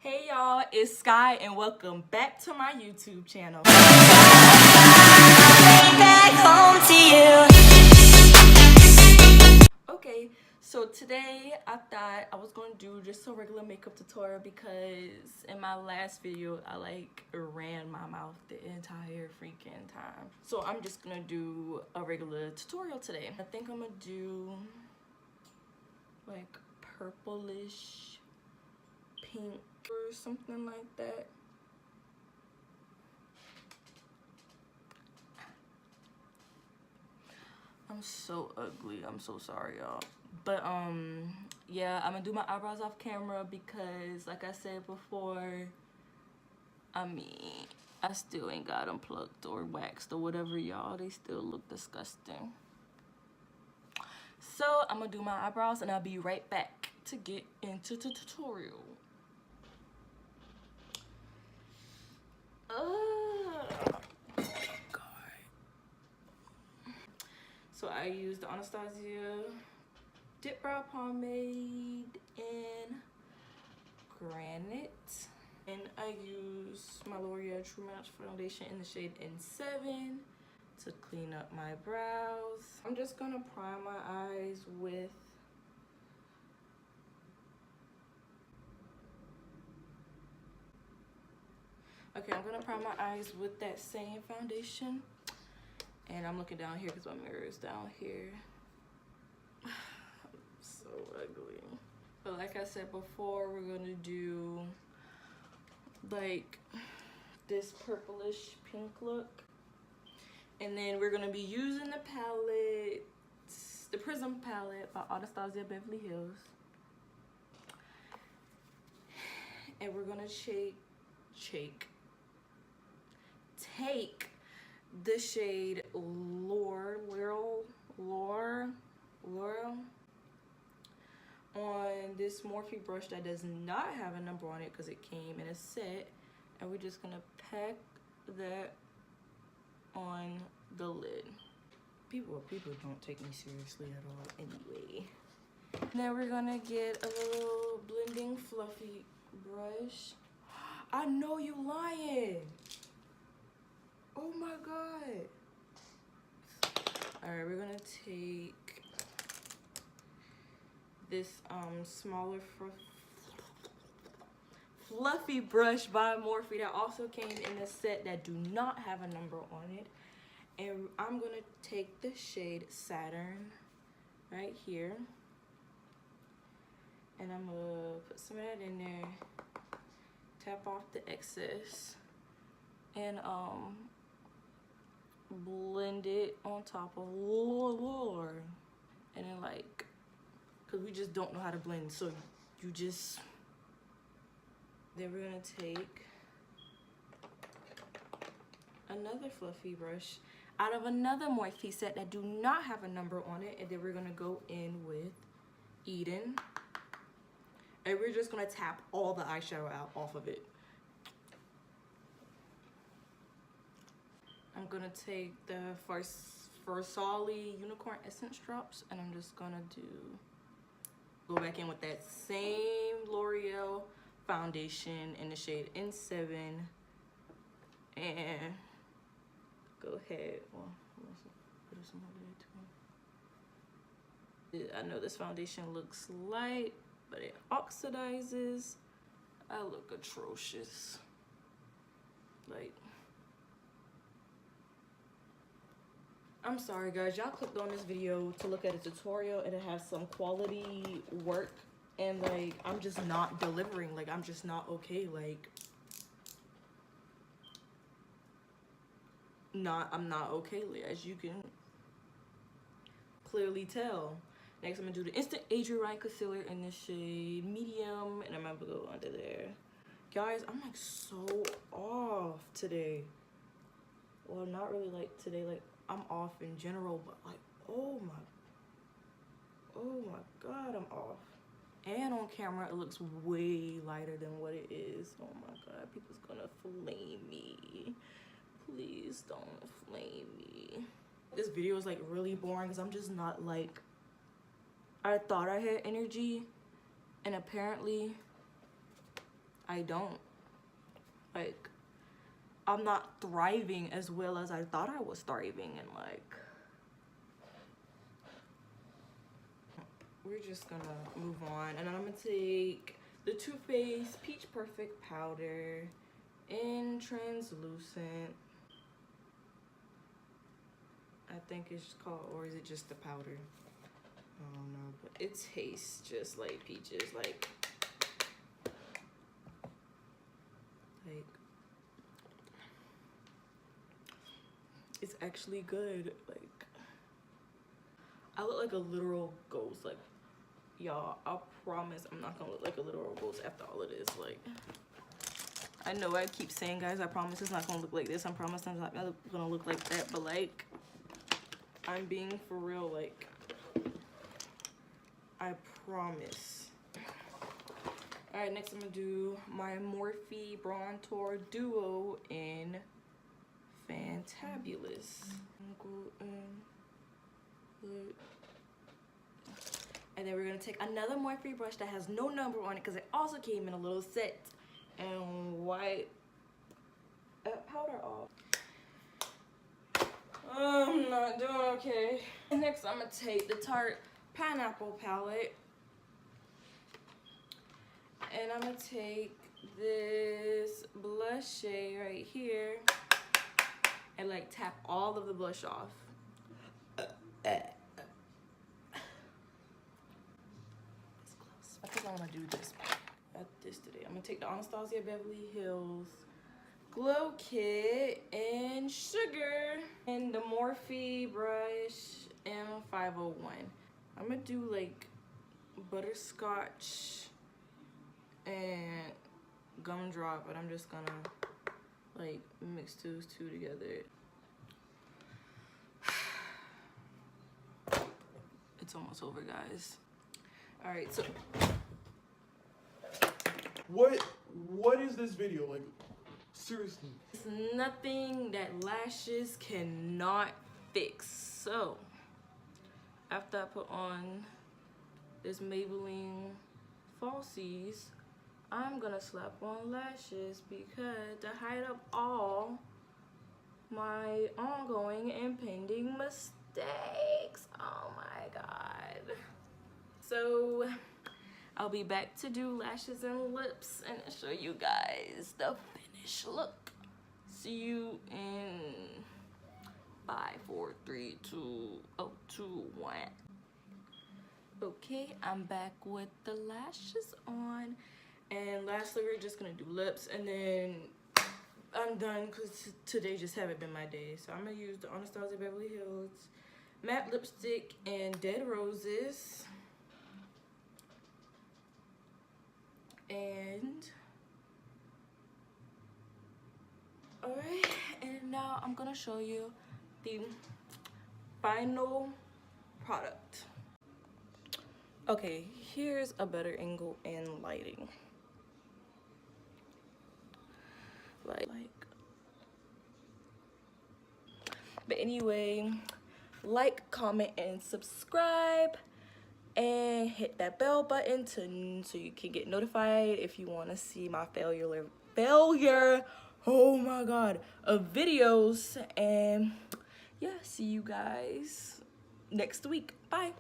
Hey y'all, it's Sky and welcome back to my YouTube channel. Back home to you. Okay, so today I thought I was gonna do just a regular makeup tutorial because in my last video I ran my mouth the entire freaking time. So I'm just gonna do a regular tutorial today. I think I'm gonna do like purplish pink or something like that. I'm so ugly. I'm so sorry, y'all. But yeah, I'm gonna do my eyebrows off camera because like I said before, I still ain't got them plucked or waxed or whatever, y'all. They still look disgusting. So I'm gonna do my eyebrows and I'll be right back to get into the tutorial. So I used the Anastasia Dip Brow Pomade in Granite. And I use my L'Oreal True Match Foundation in the shade N7 to clean up my brows. I'm just gonna prime my eyes with that same foundation. And I'm looking down here because my mirror is down here. I'm so ugly. But like I said before, we're gonna do like this purplish pink look. And then we're gonna be using the palette, the Prism palette by Anastasia Beverly Hills. And we're gonna take the shade Laurel on this Morphe brush that does not have a number on it because it came in a set, and we're just gonna pack that on the lid. People don't take me seriously at all anyway. Now we're gonna get a little blending fluffy brush. I know you lying. Oh my god. Alright, we're gonna take this smaller fluffy brush by Morphe that also came in a set that do not have a number on it. And I'm gonna take the shade Saturn right here. And I'm gonna put some of that in there. Tap off the excess. And blend it on top of Lord. And then like, cause we just don't know how to blend, so you just, then we're gonna take another fluffy brush out of another Morphe set that do not have a number on it, and then we're gonna go in with Eden, and we're just gonna tap all the eyeshadow out off of it. I'm gonna take the Versali Unicorn Essence Drops, and I'm just gonna go back in with that same L'Oreal foundation in the shade N7, and go ahead. Well, put some more there too. I know this foundation looks light, but it oxidizes. I look atrocious. Like, I'm sorry guys, y'all clicked on this video to look at a tutorial and it has some quality work, and like I'm just not delivering. Like, I'm just not okay. Like, I'm not okay, as you can clearly tell. Next, I'm gonna do the Instant Age Rewind Concealer in the shade Medium, and I'm gonna go under there. Guys, I'm like so off today. Well, not really like today, like I'm off in general, but like, oh my god, I'm off. And on camera, it looks way lighter than what it is. Oh my god, people's gonna flame me. Please don't flame me. This video is like really boring because I'm just not like, I thought I had energy, and apparently I I don't. Like, I'm not thriving as well as I thought I was thriving, and like, we're just gonna move on. And then I'm gonna take the Too Faced Peach Perfect Powder in translucent. I think it's called, or is it just the powder? I don't know, but it tastes just like peaches. Like it's actually good. Like, I look like a literal ghost. Like, y'all, I promise I'm not gonna look like a literal ghost after all of this. Like, I know I keep saying, guys, I promise it's not gonna look like this. I promise I'm not gonna look like that, but like, I'm being for real. Like, I promise. All right, next I'm gonna do my Morphe Bronzer Duo in Fantabulous. And then we're gonna take another Morphe brush that has no number on it because it also came in a little set, and wipe that powder off. I'm not doing okay. Next, I'm gonna take the Tarte Pineapple palette, and I'm gonna take this blush shade right here and like tap all of the blush off. I think I want to do this today. I'm gonna take the Anastasia Beverly Hills Glow Kit and Sugar and the Morphe brush M501. I'm gonna do like butterscotch and gumdrop, but I'm just gonna like mix those two together. It's almost over, guys. All right, so what is this video like? Seriously, it's nothing that lashes cannot fix. So after I put on this Maybelline Falsies, I'm gonna slap on lashes because to hide up all my ongoing and pending mistakes. Oh my god. So I'll be back to do lashes and lips and show you guys the finished look. See you in 5, 4, 3, 2, 1. Okay, I'm back with the lashes on. And lastly, we're just gonna do lips, and then I'm done because today just haven't been my day. So I'm gonna use the Anastasia Beverly Hills matte lipstick and Dead Roses. And alright, and now I'm gonna show you the final product. Okay, here's a better angle and lighting. But anyway, like, comment, and subscribe, and hit that bell button so you can get notified if you want to see my failure oh my god of videos. And yeah, see you guys next week. Bye.